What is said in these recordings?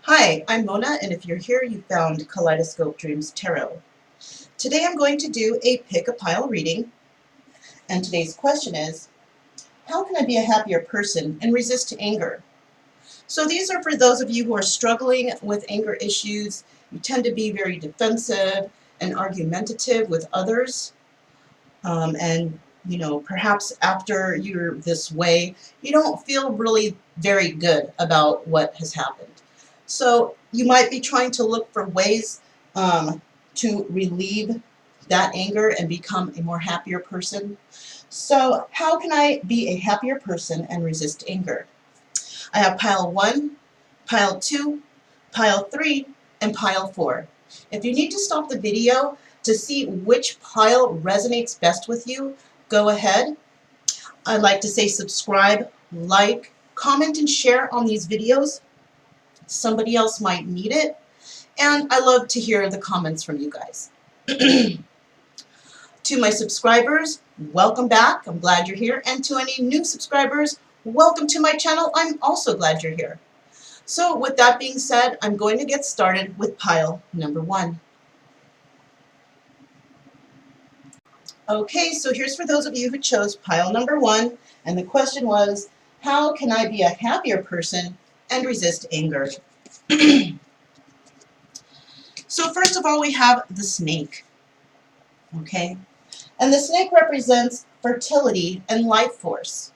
Hi, I'm Mona, and if you're here, you found Kaleidoscope Dreams Tarot. Today I'm going to do a pick-a-pile reading, and today's question is, how can I be a happier person and resist anger? So these are for those of you who are struggling with anger issues. You tend to be very defensive and argumentative with others, and perhaps after you're this way, you don't feel really very good about what has happened. So you might be trying to look for ways to relieve that anger and become a more happier person. So how can I be a happier person and resist anger? I have pile 1, pile 2, pile 3, and pile 4. If you need to stop the video to see which pile resonates best with you, go ahead. I'd like to say subscribe, like, comment, and share on these videos. Somebody else might need it. And I love to hear the comments from you guys. To my subscribers, welcome back. I'm glad you're here. And to any new subscribers, welcome to my channel. I'm also glad you're here. So with that being said, I'm going to get started with pile number 1. Okay, so here's for those of you who chose pile number 1, and the question was, how can I be a happier person and resist anger? So first of all, we have the snake, okay? And the snake represents fertility and life force.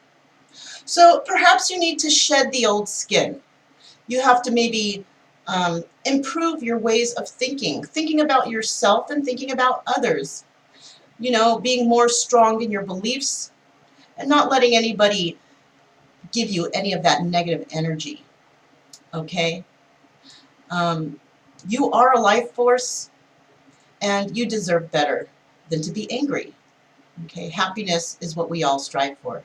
So perhaps you need to shed the old skin. You have to maybe improve your ways of thinking about yourself and thinking about others. Being more strong in your beliefs and not letting anybody give you any of that negative energy, okay? You are a life force, and you deserve better than to be angry, okay? Happiness is what we all strive for.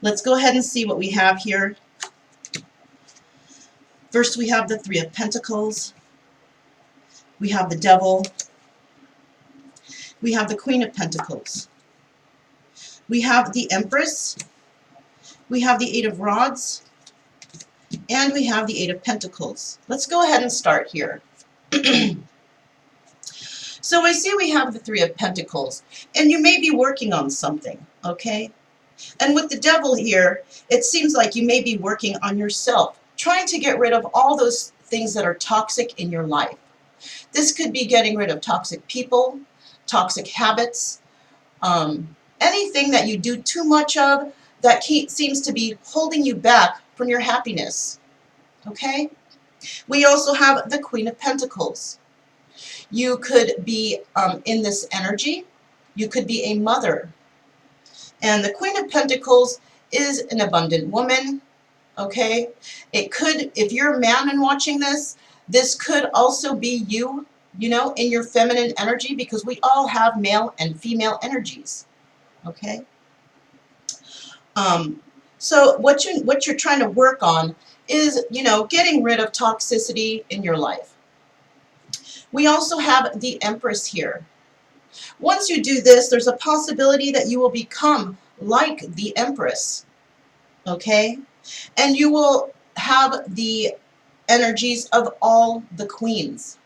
Let's go ahead and see what we have here. First, we have the 3 of Pentacles. We have the Devil. We have the Queen of Pentacles. We have the Empress. We have the 8 of Rods. And we have the 8 of Pentacles. Let's go ahead and start here. So I see we have the 3 of Pentacles, and you may be working on something, okay? And with the Devil here, it seems like you may be working on yourself, trying to get rid of all those things that are toxic in your life. This could be getting rid of toxic people, toxic habits, anything that you do too much of that seems to be holding you back from your happiness, okay? We also have the Queen of Pentacles. You could be in this energy. You could be a mother. And the Queen of Pentacles is an abundant woman, okay? It could, if you're a man and watching this, this could also be you, in your feminine energy, because we all have male and female energies, okay? So what you're trying to work on is, getting rid of toxicity in your life. We also have the Empress here. Once you do this, there's a possibility that you will become like the Empress, okay? And you will have the energies of all the queens.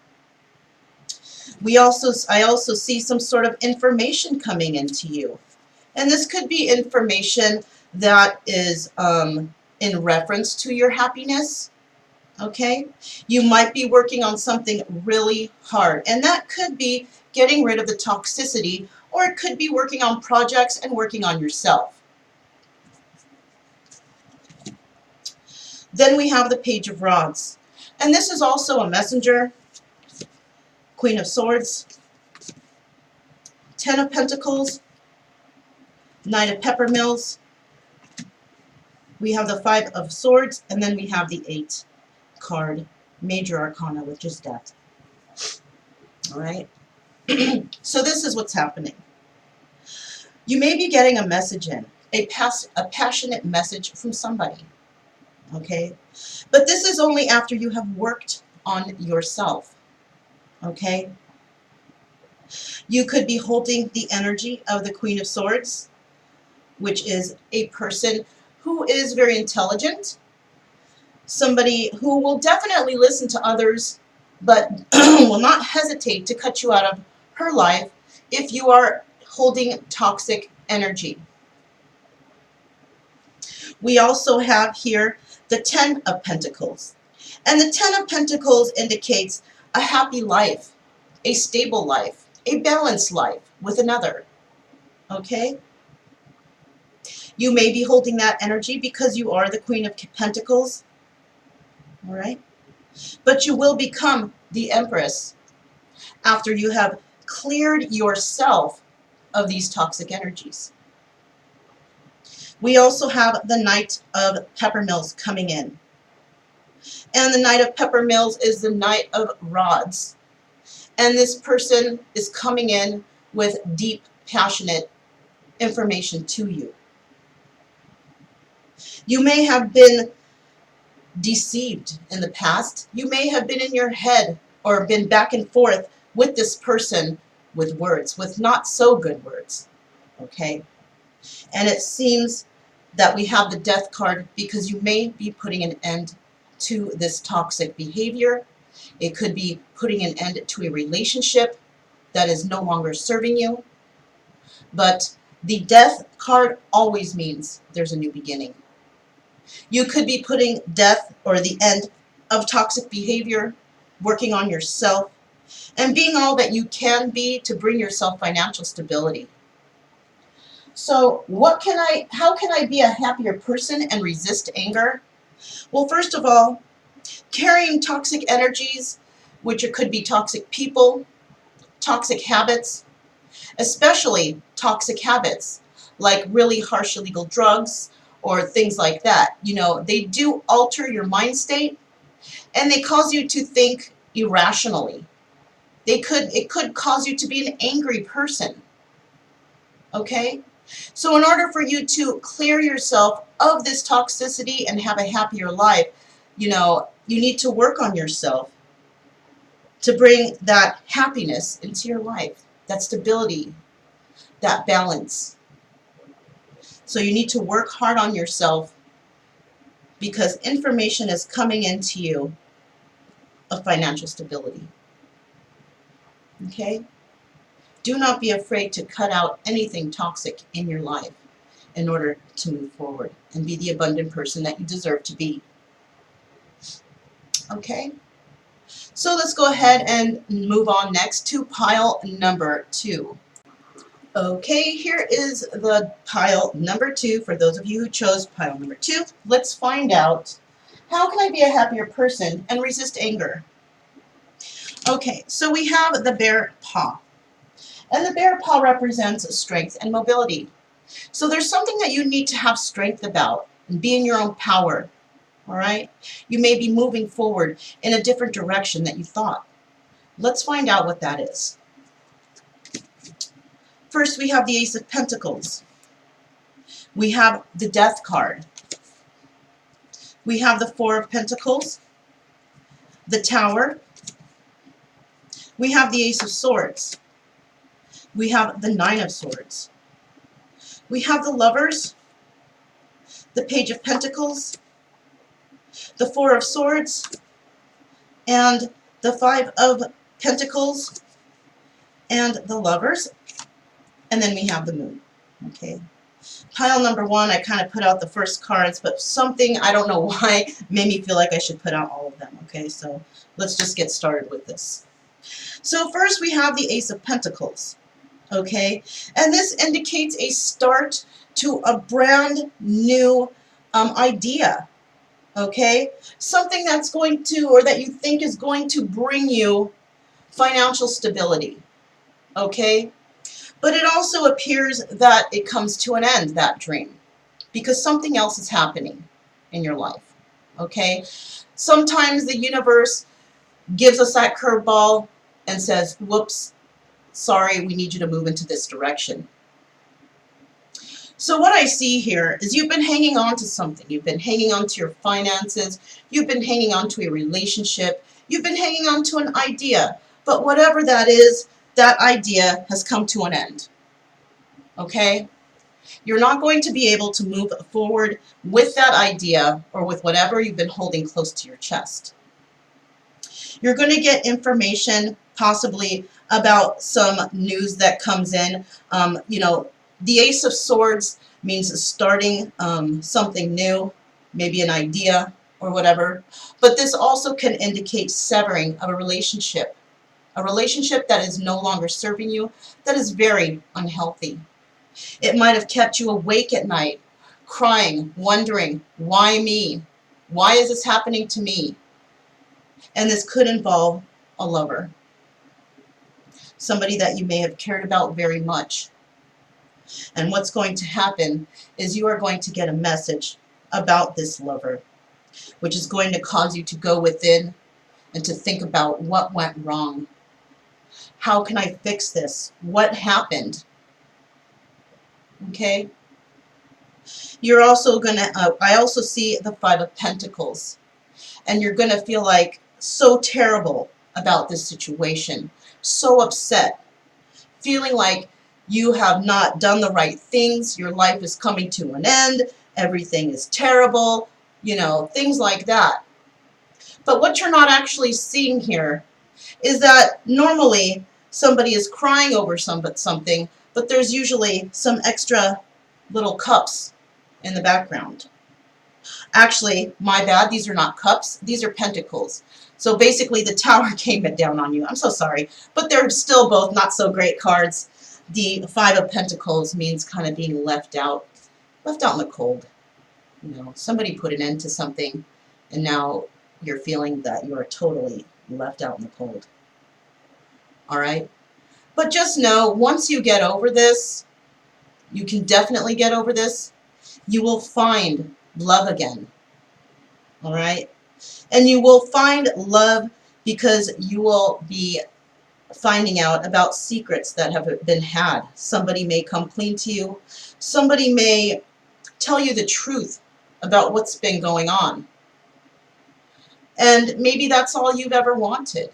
I also see some sort of information coming into you. And this could be information that is in reference to your happiness, okay? You might be working on something really hard, and that could be getting rid of the toxicity, or it could be working on projects and working on yourself. Then we have the Page of Rods, and this is also a messenger. Queen of Swords, 10 of Pentacles, Knight of Peppermills. We have the 5 of Swords, and then we have the 8 card, Major Arcana, which is Death. All right. So this is what's happening. You may be getting a message in, a passionate message from somebody, okay? But this is only after you have worked on yourself, okay? You could be holding the energy of the Queen of Swords, which is a person who is very intelligent, somebody who will definitely listen to others, but will not hesitate to cut you out of her life if you are holding toxic energy. We also have here the Ten of Pentacles. And the Ten of Pentacles indicates a happy life, a stable life, a balanced life with another. Okay? You may be holding that energy because you are the Queen of Pentacles. All right? But you will become the Empress after you have cleared yourself of these toxic energies. We also have the Knight of Peppermills coming in. And the Knight of Peppermills is the Knight of Rods. And this person is coming in with deep, passionate information to you. You may have been deceived in the past. You may have been in your head or been back and forth with this person with words, with not so good words. Okay? And it seems that we have the Death card because you may be putting an end to this toxic behavior. It could be putting an end to a relationship that is no longer serving you. But the Death card always means there's a new beginning. You could be putting death or the end of toxic behavior, working on yourself, and being all that you can be to bring yourself financial stability. So how can I be a happier person and resist anger? Well, first of all, carrying toxic energies, which it could be toxic people, toxic habits, especially toxic habits, like really harsh illegal drugs or things like that. You know, they do alter your mind state and they cause you to think irrationally. It could cause you to be an angry person. Okay? So in order for you to clear yourself of this toxicity and have a happier life, you know, you need to work on yourself to bring that happiness into your life, that stability, that balance. So you need to work hard on yourself because information is coming into you of financial stability. Okay? Do not be afraid to cut out anything toxic in your life in order to move forward and be the abundant person that you deserve to be. Okay? So let's go ahead and move on next to pile number 2. Okay, here is the pile number 2 for those of you who chose pile number 2. Let's find out, how can I be a happier person and resist anger? Okay, so we have the bear paw. And the bear paw represents strength and mobility. So there's something that you need to have strength about and be in your own power. All right? You may be moving forward in a different direction that you thought. Let's find out what that is. First, we have the Ace of Pentacles. We have the Death card. We have the Four of Pentacles, the Tower. We have the Ace of Swords. We have the Nine of Swords. We have the Lovers, the Page of Pentacles, the Four of Swords, and the Five of Pentacles, and the Lovers, and then we have the Moon. Okay. Pile number 1, I kind of put out the first cards, but something, I don't know why, made me feel like I should put out all of them. Okay, so let's just get started with this. So first we have the Ace of Pentacles. Okay, and this indicates a start to a brand new idea. Okay, something that's going to, or that you think is going to bring you financial stability. Okay, but it also appears that it comes to an end, that dream, because something else is happening in your life. Okay, sometimes the universe gives us that curveball and says, whoops, sorry, we need you to move into this direction. So what I see here is you've been hanging on to something. You've been hanging on to your finances. You've been hanging on to a relationship. You've been hanging on to an idea. But whatever that is, that idea has come to an end. Okay? You're not going to be able to move forward with that idea or with whatever you've been holding close to your chest. You're going to get information possibly about some news that comes in. The Ace of Swords means starting something new, maybe an idea or whatever. But this also can indicate severing of a relationship that is no longer serving you, that is very unhealthy. It might have kept you awake at night, crying, wondering, why me? Why is this happening to me? And this could involve a lover, somebody that you may have cared about very much. And what's going to happen is you are going to get a message about this lover, which is going to cause you to go within and to think about what went wrong. How can I fix this? What happened? Okay? You're also going to, I also see the Five of Pentacles. And you're going to feel like so terrible about this situation, so upset, feeling like you have not done the right things, your life is coming to an end, everything is terrible, things like that. But what you're not actually seeing here is that normally somebody is crying over something, but there's usually some extra little cups in the background. Actually, my bad, these are not cups, these are pentacles. So basically the tower came down on you. I'm so sorry, but they're still both not so great cards. The Five of Pentacles means kind of being left out in the cold. Somebody put an end to something, and now you're feeling that you are totally left out in the cold. All right? But just know, once you get over this, you can definitely get over this, you will find love again. All right? And you will find love because you will be finding out about secrets that have been had. Somebody may come clean to you. Somebody may tell you the truth about what's been going on. And maybe that's all you've ever wanted.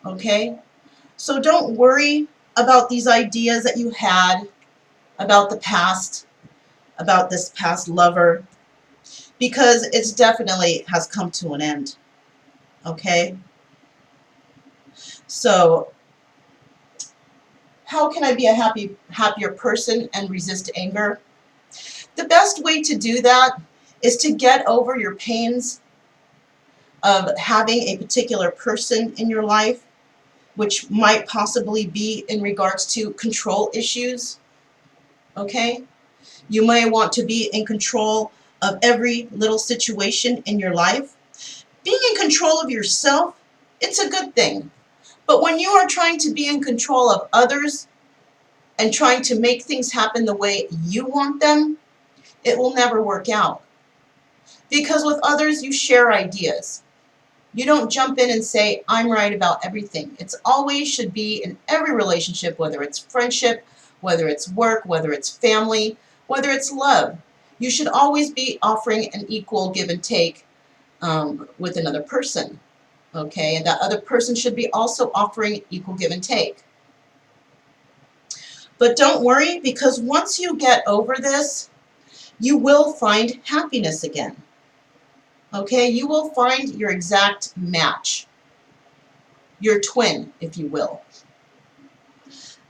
Okay? So don't worry about these ideas that you had about the past, about this past lover, because it's definitely has come to an end. Okay? So how can I be a happier person and resist anger? The best way to do that is to get over your pains of having a particular person in your life, which might possibly be in regards to control issues. Okay? You may want to be in control of every little situation in your life. Being in control of yourself, it's a good thing. But when you are trying to be in control of others and trying to make things happen the way you want them, it will never work out. Because with others, you share ideas. You don't jump in and say, I'm right about everything. It's always should be in every relationship, whether it's friendship, whether it's work, whether it's family, whether it's love. You should always be offering an equal give and take with another person. Okay, and that other person should be also offering equal give and take. But don't worry, because once you get over this, you will find happiness again. Okay, you will find your exact match, your twin, if you will.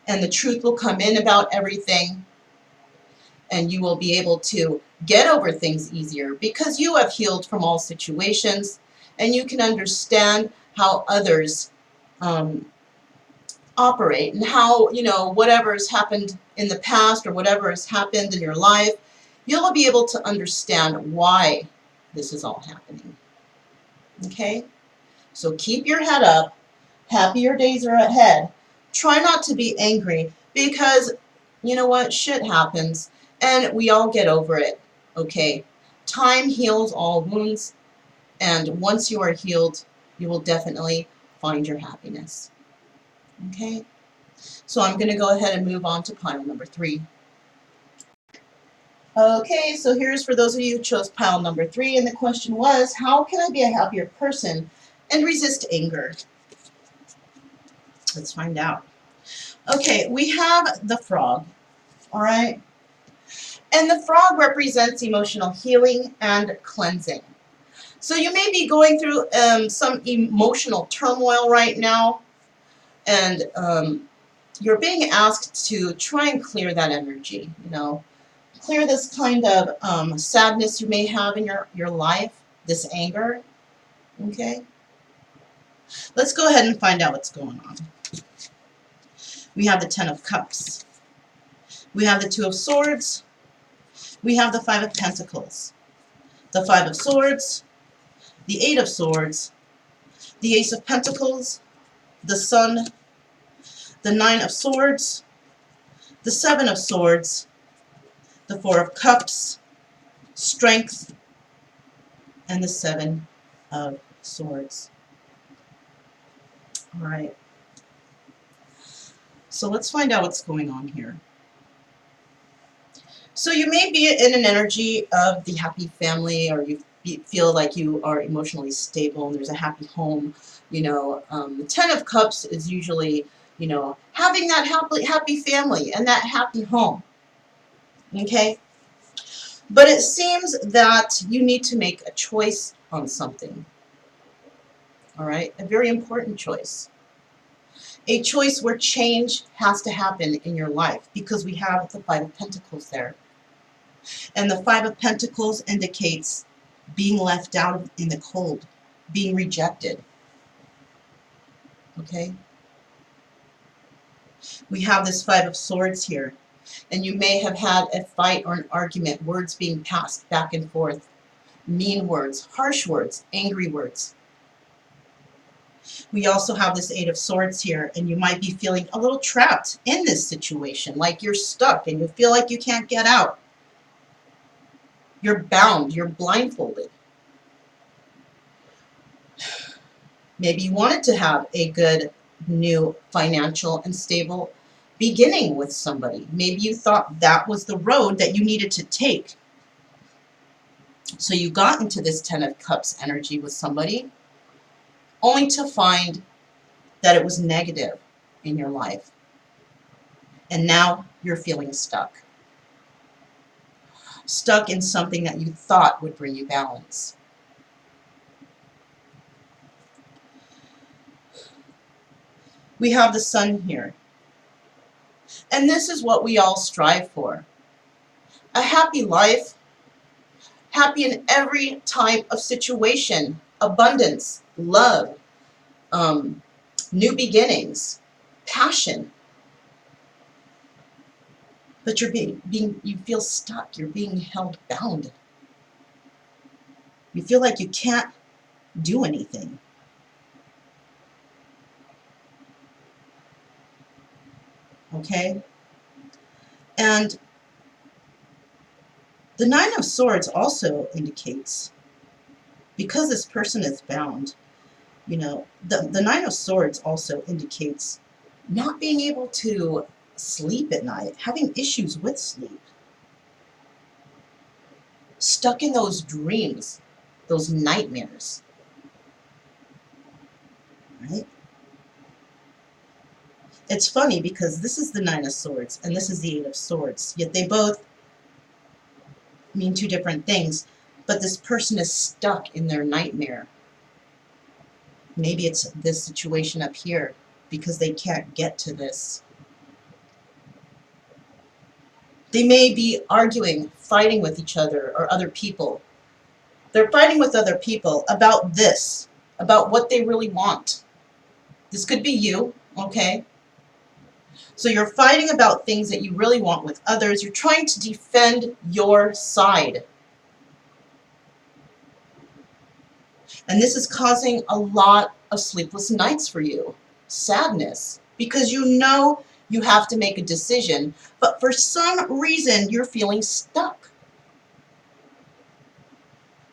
And the truth will come in about everything, and you will be able to get over things easier because you have healed from all situations, and you can understand how others operate and how, whatever has happened in the past or whatever has happened in your life, you'll be able to understand why this is all happening. Okay? So keep your head up. Happier days are ahead. Try not to be angry because, you know what, shit happens and we all get over it. Okay? Time heals all wounds, and once you are healed, you will definitely find your happiness. Okay? So I'm going to go ahead and move on to pile number 3. Okay, so here's for those of you who chose pile number 3, and the question was, how can I be a happier person and resist anger? Let's find out. Okay, we have the frog, all right? And the frog represents emotional healing and cleansing. So you may be going through some emotional turmoil right now, and you're being asked to try and clear that energy, clear this kind of sadness you may have in your life, this anger, okay? Let's go ahead and find out what's going on. We have the Ten of Cups. We have the Two of Swords. We have the Five of Pentacles. The Five of Swords, the Eight of Swords, the Ace of Pentacles, the Sun, the Nine of Swords, the Seven of Swords, the Four of Cups, Strength, and the Seven of Swords. All right. So let's find out what's going on here. So you may be in an energy of the happy family, or you feel like you are emotionally stable and there's a happy home. The Ten of Cups is usually, having that happy family and that happy home. Okay? But it seems that you need to make a choice on something. All right? A very important choice. A choice where change has to happen in your life, because we have the Five of Pentacles there. And the Five of Pentacles indicates being left out in the cold, being rejected. Okay? We have this Five of Swords here. And you may have had a fight or an argument, words being passed back and forth. Mean words, harsh words, angry words. We also have this Eight of Swords here, and you might be feeling a little trapped in this situation, like you're stuck and you feel like you can't get out. You're bound, you're blindfolded. Maybe you wanted to have a good, new, financial and stable beginning with somebody. Maybe you thought that was the road that you needed to take. So you got into this Ten of Cups energy with somebody, only to find that it was negative in your life. And now you're feeling stuck. Stuck in something that you thought would bring you balance. We have the Sun here. And this is what we all strive for. A happy life, happy in every type of situation, abundance, love, new beginnings, passion. But you're you feel stuck, you're being held bound. You feel like you can't do anything. Okay? And the Nine of Swords also indicates, because this person is bound, the Nine of Swords also indicates not being able to sleep at night, having issues with sleep. Stuck in those dreams, those nightmares. Right? It's funny because this is the Nine of Swords and this is the Eight of Swords, yet they both mean two different things, but this person is stuck in their nightmare. Maybe it's this situation up here because they can't get to this. They may be arguing, fighting with each other or other people. They're fighting with other people about this, about what they really want. This could be you, okay? So you're fighting about things that you really want with others. You're trying to defend your side. And this is causing a lot of sleepless nights for you. Sadness. Because you have to make a decision, but for some reason you're feeling stuck.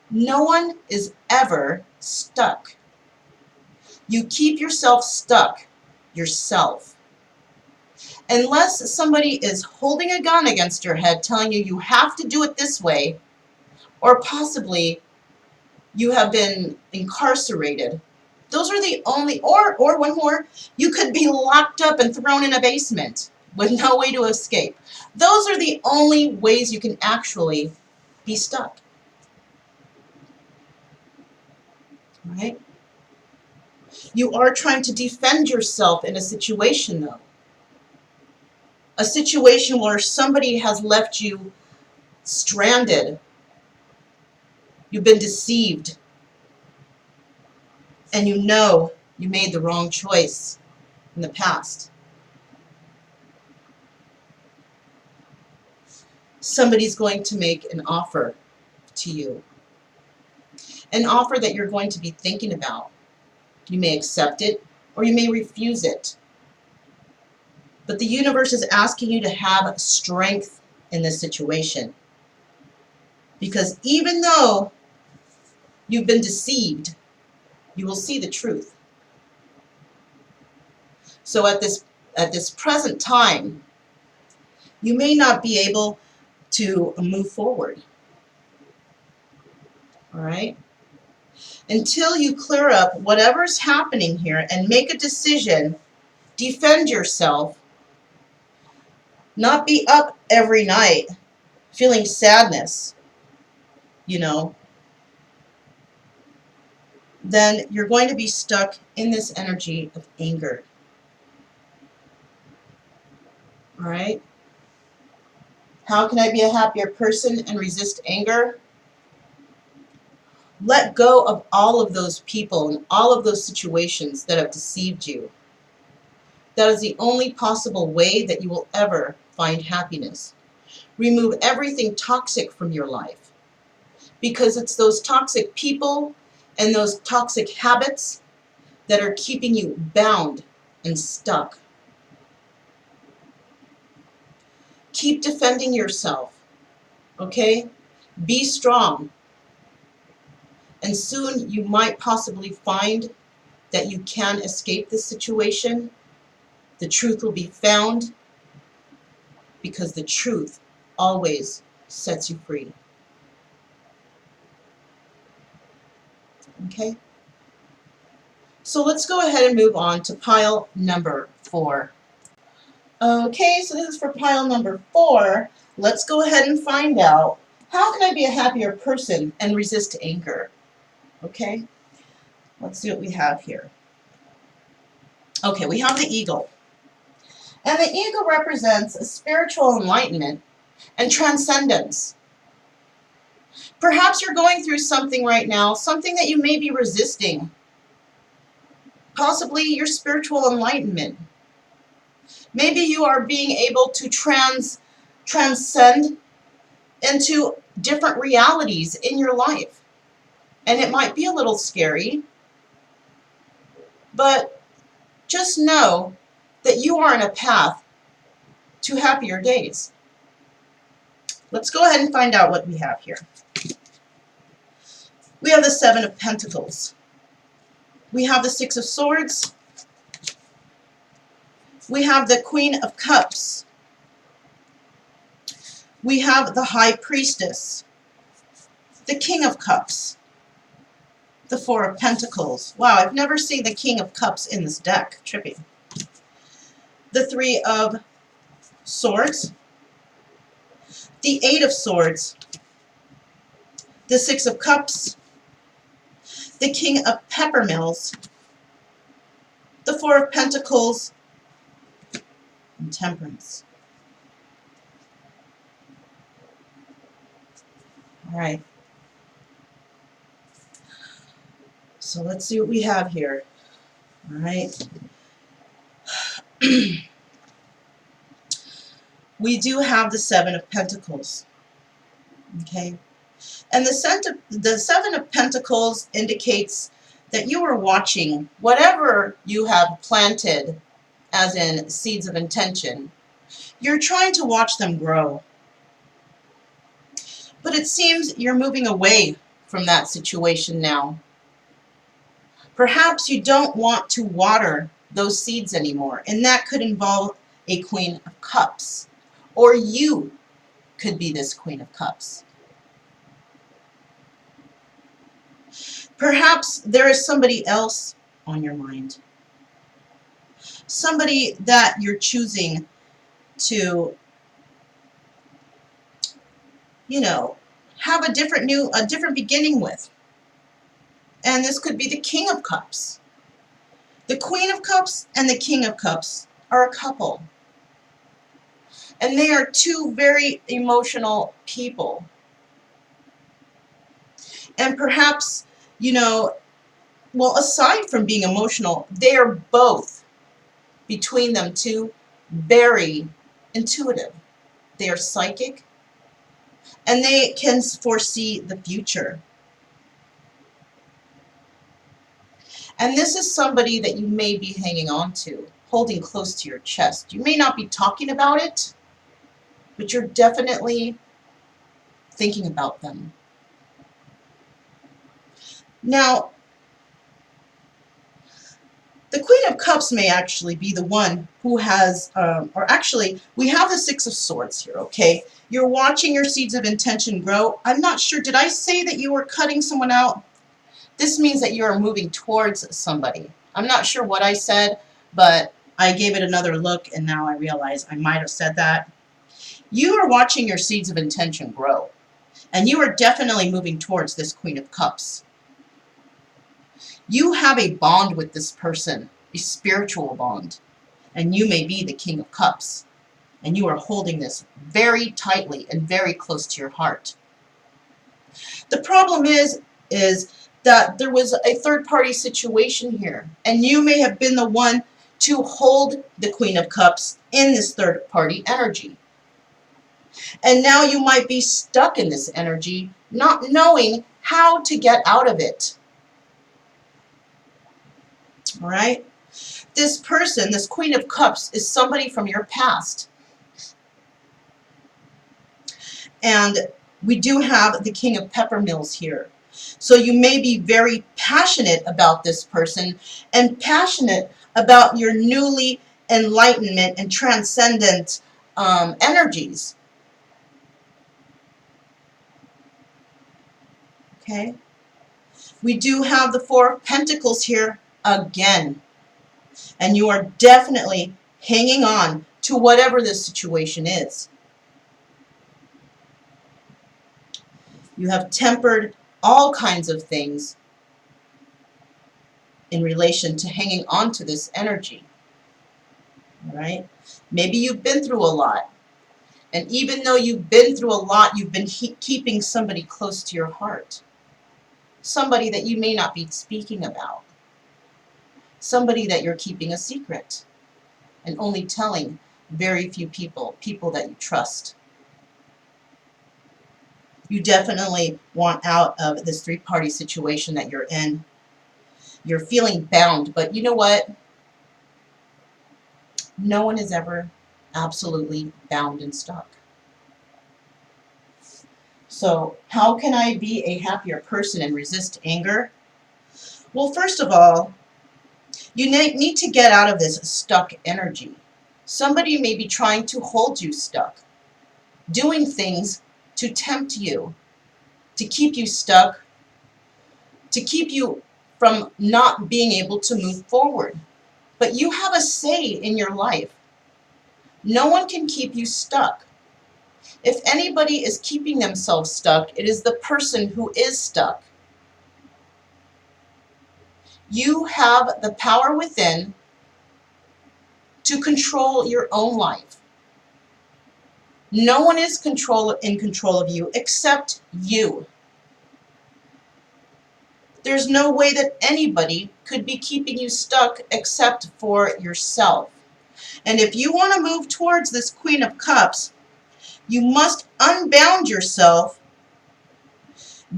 No one is ever stuck. You keep yourself stuck yourself. Unless somebody is holding a gun against your head telling you you have to do it this way, or possibly you have been incarcerated. Those are the only, or one more, you could be locked up and thrown in a basement. with no way to escape. Those are the only ways you can actually be stuck. Right? You are trying to defend yourself in a situation, though. A situation where somebody has left you stranded. You've been deceived. And you know you made the wrong choice in the past. Somebody's going to make an offer to you. An offer that you're going to be thinking about. You may accept it or you may refuse it. But the universe is asking you to have strength in this situation. Because even though you've been deceived, you will see the truth. So at this present time, you may not be able to move forward. All right? Until you clear up whatever's happening here and make a decision, defend yourself, not be up every night feeling sadness, then you're going to be stuck in this energy of anger. All right? How can I be a happier person and resist anger? Let go of all of those people and all of those situations that have deceived you. That is the only possible way that you will ever find happiness. Remove everything toxic from your life, because it's those toxic people and those toxic habits that are keeping you bound and stuck. Keep defending yourself, okay? Be strong. And soon you might possibly find that you can escape this situation. The truth will be found, because the truth always sets you free. Okay? So let's go ahead and move on to pile number 4. Okay, so this is for pile number 4. Let's go ahead and find out, how can I be a happier person and resist anger? Okay, let's see what we have here. Okay, we have the eagle. And the eagle represents a spiritual enlightenment and transcendence. Perhaps you're going through something right now, something that you may be resisting. Possibly your spiritual enlightenment. Maybe you are being able to transcend into different realities in your life. And it might be a little scary, but just know that you are on a path to happier days. Let's go ahead and find out what we have here. We have the 7 of Pentacles. We have the 6 of Swords. We have the Queen of Cups. We have the High Priestess. The King of Cups. The 4 of Pentacles. Wow, I've never seen the King of Cups in this deck. Trippy. The 3 of Swords. The 8 of Swords. The 6 of Cups. The King of Peppermills. The 4 of Pentacles. And Temperance. All right. So let's see what we have here. All right. We do have the 7 of Pentacles. Okay. And the 7 of Pentacles indicates that you are watching whatever you have planted, as in seeds of intention. You're trying to watch them grow. But it seems you're moving away from that situation now. Perhaps you don't want to water those seeds anymore, and that could involve a Queen of Cups, or you could be this Queen of Cups. Perhaps there is somebody else on your mind, somebody that you're choosing to, you know, have a different beginning with. And this could be the King of Cups. The Queen of Cups and the King of Cups are a couple. And they are two very emotional people. And perhaps, well, aside from being emotional, they are both, between them two, very intuitive. They are psychic, and they can foresee the future. And this is somebody that you may be hanging on to, holding close to your chest. You may not be talking about it, but you're definitely thinking about them. Now, the Queen of Cups may actually be the one who has, or actually, we have the Six of Swords here, okay? You're watching your seeds of intention grow. I'm not sure, did I say that you were cutting someone out? This means that you are moving towards somebody. I'm not sure what I said, but I gave it another look, and now I realize I might have said that. You are watching your seeds of intention grow, and you are definitely moving towards this Queen of Cups. You have a bond with this person, a spiritual bond, and you may be the King of Cups, and you are holding this very tightly and very close to your heart. The problem is that there was a third-party situation here, and you may have been the one to hold the Queen of Cups in this third-party energy. And now you might be stuck in this energy, not knowing how to get out of it. All right? This person, this Queen of Cups, is somebody from your past. And we do have the King of Peppermills here. So you may be very passionate about this person and passionate about your newly enlightenment and transcendent energies. Okay? We do have the Four of Pentacles here again. And you are definitely hanging on to whatever this situation is. You have tempered all kinds of things in relation to hanging on to this energy. All right? Maybe you've been through a lot. And even though you've been through a lot, you've been keeping somebody close to your heart. Somebody that you may not be speaking about. Somebody that you're keeping a secret and only telling very few people, people that you trust. You definitely want out of this three-party situation that you're in. You're feeling bound, but you know what? No one is ever absolutely bound and stuck. So how can I be a happier person and resist anger? Well, first of all, you need to get out of this stuck energy. Somebody may be trying to hold you stuck, doing things to tempt you, to keep you stuck, to keep you from not being able to move forward. But you have a say in your life. No one can keep you stuck. If anybody is keeping themselves stuck, it is the person who is stuck. You have the power within to control your own life. No one is in control of you except you. There's no way that anybody could be keeping you stuck except for yourself. And if you want to move towards this Queen of Cups, you must unbound yourself,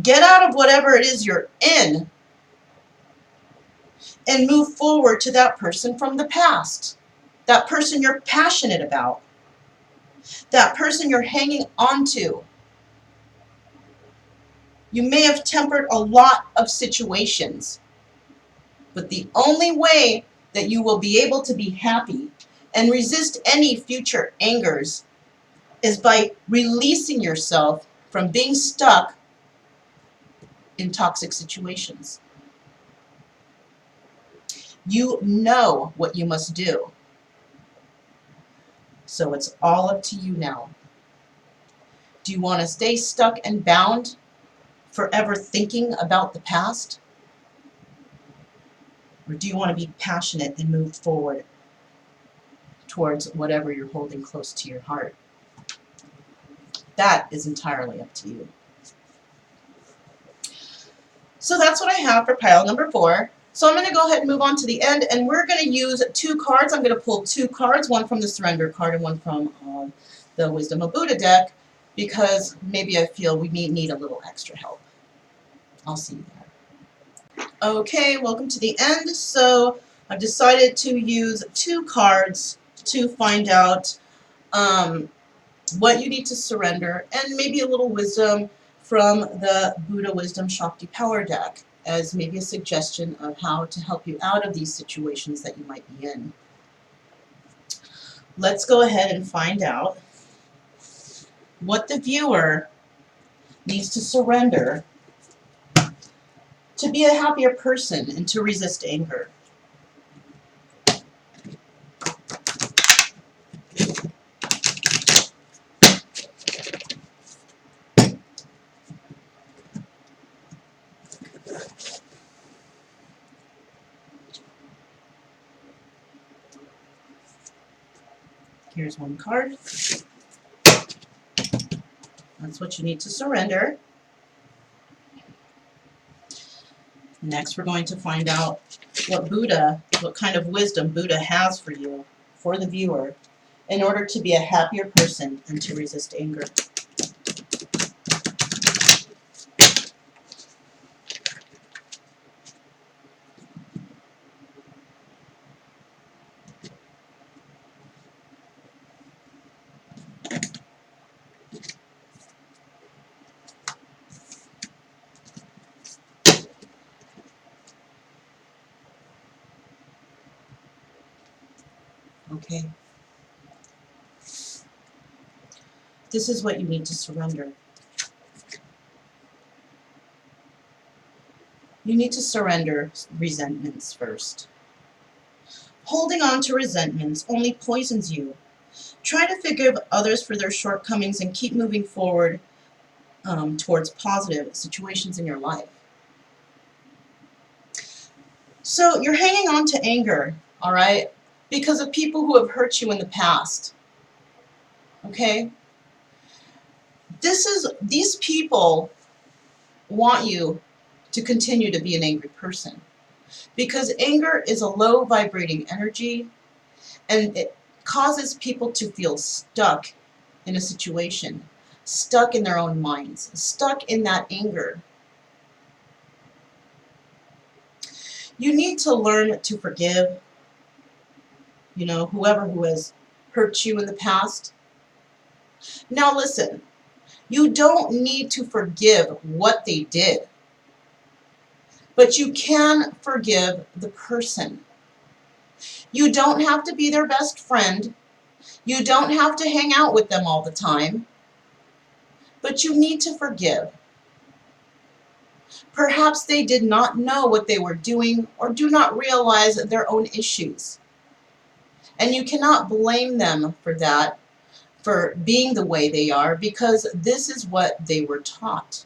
get out of whatever it is you're in, and move forward to that person from the past. That person you're passionate about. That person you're hanging on to. You may have tempered a lot of situations, but the only way that you will be able to be happy and resist any future angers is by releasing yourself from being stuck in toxic situations. You know what you must do. So it's all up to you now. Do you want to stay stuck and bound, forever thinking about the past? Or do you want to be passionate and move forward towards whatever you're holding close to your heart? That is entirely up to you. So that's what I have for pile number 4. So I'm going to go ahead and move on to the end, and we're going to use 2 cards. I'm going to pull 2 cards, one from the Surrender card and one from the Wisdom of Buddha deck, because maybe I feel we need a little extra help. I'll see you there. Okay, welcome to the end. So I've decided to use 2 cards to find out what you need to surrender, and maybe a little wisdom from the Buddha Wisdom Shakti Power deck as maybe a suggestion of how to help you out of these situations that you might be in. Let's go ahead and find out what the viewer needs to surrender to be a happier person and to resist anger. Here's 1 card. That's what you need to surrender. Next, we're going to find out what kind of wisdom Buddha has for you, for the viewer, in order to be a happier person and to resist anger. Okay. This is what you need to surrender. You need to surrender resentments first. Holding on to resentments only poisons you. Try to forgive others for their shortcomings and keep moving forward towards positive situations in your life. So you're hanging on to anger, all right, because of people who have hurt you in the past. Okay? These people want you to continue to be an angry person, because anger is a low vibrating energy, and it causes people to feel stuck in a situation, stuck in their own minds, stuck in that anger. You need to learn to forgive, whoever who has hurt you in the past. Now listen, you don't need to forgive what they did, but you can forgive the person. You don't have to be their best friend. You don't have to hang out with them all the time, but you need to forgive. Perhaps they did not know what they were doing or do not realize their own issues. And you cannot blame them for that, for being the way they are, because this is what they were taught.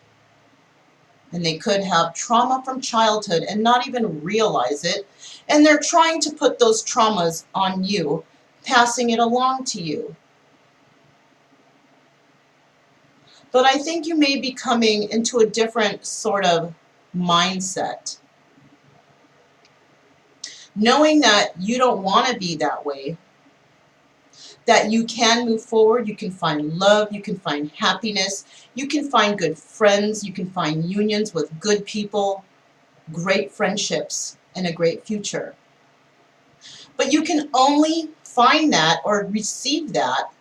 And they could have trauma from childhood and not even realize it. And they're trying to put those traumas on you, passing it along to you. But I think you may be coming into a different sort of mindset. Knowing that you don't want to be that way, that you can move forward, you can find love, you can find happiness, you can find good friends, you can find unions with good people, great friendships, and a great future. But you can only find that or receive that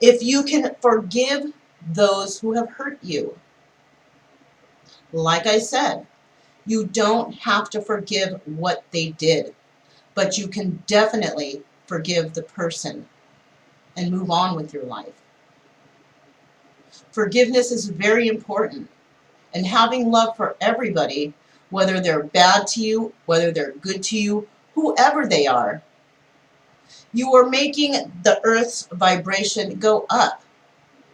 if you can forgive those who have hurt you. Like I said, you don't have to forgive what they did, but you can definitely forgive the person and move on with your life. Forgiveness is very important, and having love for everybody, whether they're bad to you, whether they're good to you, whoever they are, You are making the earth's vibration go up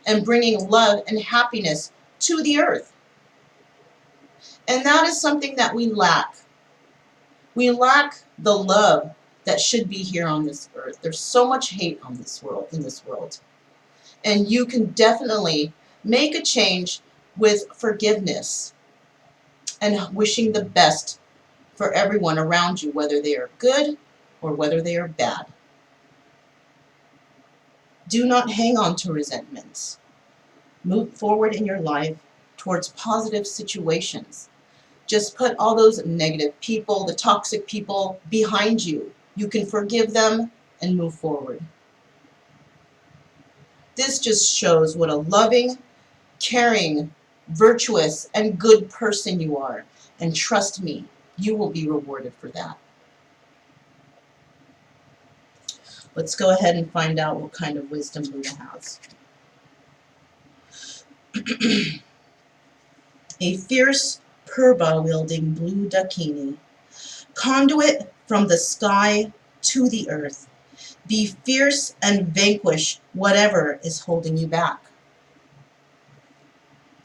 and bringing love and happiness to the earth. And that is something that we lack. We lack the love that should be here on this earth. There's so much hate on this world, in this world. And you can definitely make a change with forgiveness and wishing the best for everyone around you, whether they are good or whether they are bad. Do not hang on to resentments. Move forward in your life towards positive situations. Just put all those negative people, the toxic people, behind you. You can forgive them and move forward. This just shows what a loving, caring, virtuous, and good person you are. And trust me, you will be rewarded for that. Let's go ahead and find out what kind of wisdom Buddha has. A fierce, purba-wielding blue dakini, conduit from the sky to the earth. Be fierce and vanquish whatever is holding you back.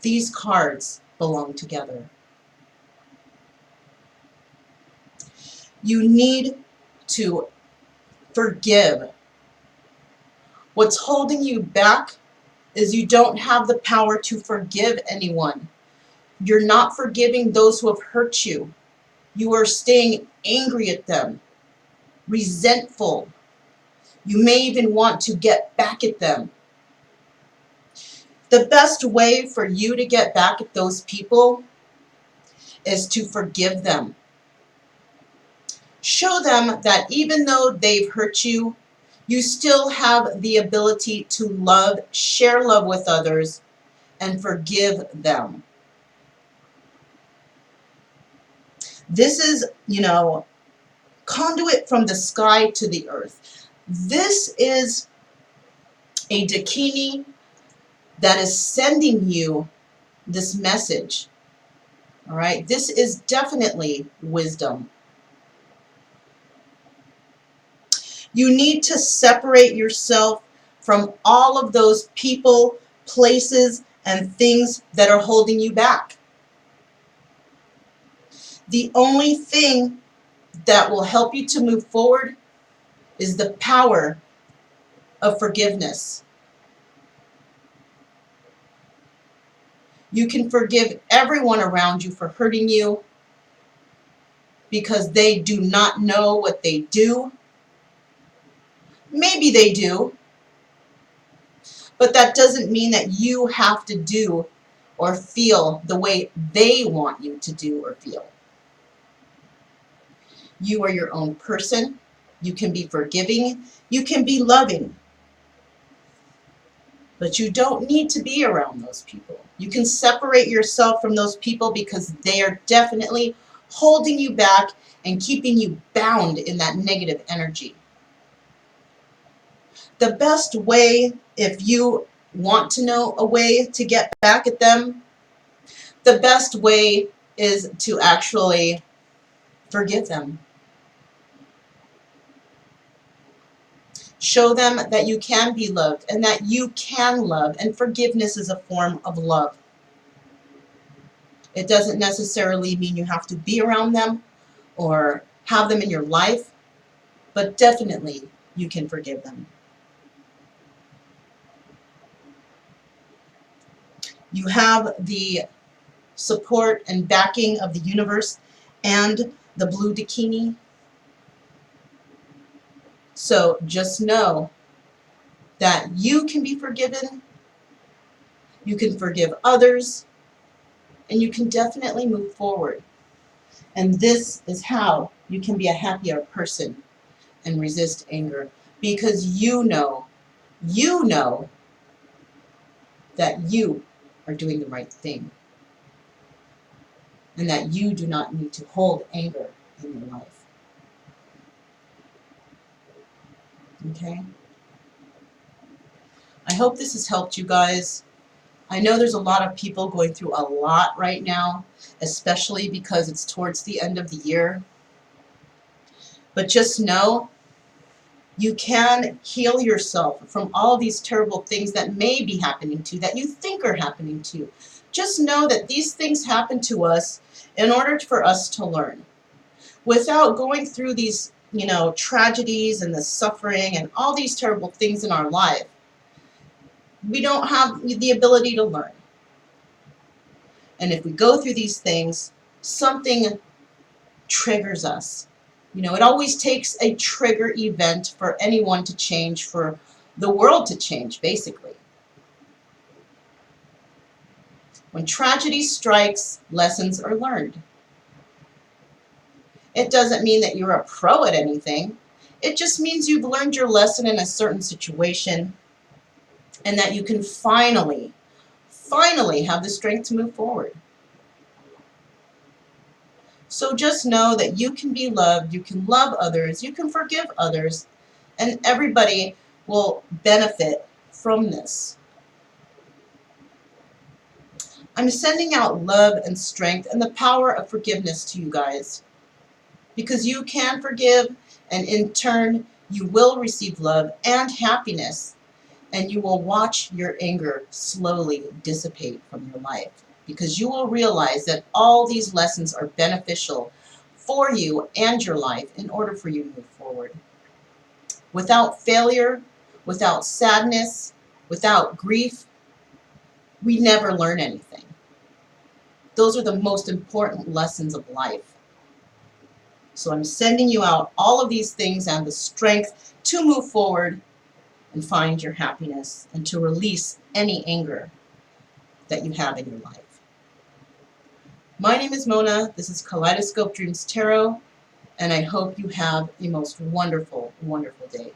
These cards belong together. You need to forgive. What's holding you back is you don't have the power to forgive anyone. You're not forgiving those who have hurt you. You are staying angry at them, resentful. You may even want to get back at them. The best way for you to get back at those people is to forgive them. Show them that even though they've hurt you, you still have the ability to love, share love with others, and forgive them. This is, conduit from the sky to the earth. This is a dakini that is sending you this message. All right, this is definitely wisdom. You need to separate yourself from all of those people, places, and things that are holding you back. The only thing that will help you to move forward is the power of forgiveness. You can forgive everyone around you for hurting you because they do not know what they do. Maybe they do, but that doesn't mean that you have to do or feel the way they want you to do or feel. You are your own person. You can be forgiving. You can be loving. But you don't need to be around those people. You can separate yourself from those people because they are definitely holding you back and keeping you bound in that negative energy. The best way, if you want to know a way to get back at them, the best way is to actually forgive them. Show them that you can be loved and that you can love, and forgiveness is a form of love. It doesn't necessarily mean you have to be around them or have them in your life, but definitely you can forgive them. You have the support and backing of the universe and the blue dakini. So just know that you can be forgiven, you can forgive others, and you can definitely move forward. And this is how you can be a happier person and resist anger, because you know that you are doing the right thing and that you do not need to hold anger in your life. Okay? I hope this has helped you guys. I know there's a lot of people going through a lot right now, especially because it's towards the end of the year. But just know You can heal yourself from all these terrible things that may be happening to you, that you think are happening to you. Just know that these things happen to us in order for us to learn. Without going through these, tragedies and the suffering and all these terrible things in our life, we don't have the ability to learn. And if we go through these things, something triggers us. It always takes a trigger event for anyone to change, for the world to change, basically. When tragedy strikes, lessons are learned. It doesn't mean that you're a pro at anything. It just means you've learned your lesson in a certain situation and that you can finally have the strength to move forward. So just know that you can be loved, you can love others, you can forgive others, and everybody will benefit from this. I'm sending out love and strength and the power of forgiveness to you guys, because you can forgive, and in turn you will receive love and happiness, and you will watch your anger slowly dissipate from your life, because you will realize that all these lessons are beneficial for you and your life in order for you to move forward. Without failure, without sadness, without grief, we never learn anything. Those are the most important lessons of life. So I'm sending you out all of these things and the strength to move forward and find your happiness and to release any anger that you have in your life. My name is Mona. This is Kaleidoscope Dreams Tarot, and I hope you have a most wonderful, wonderful day.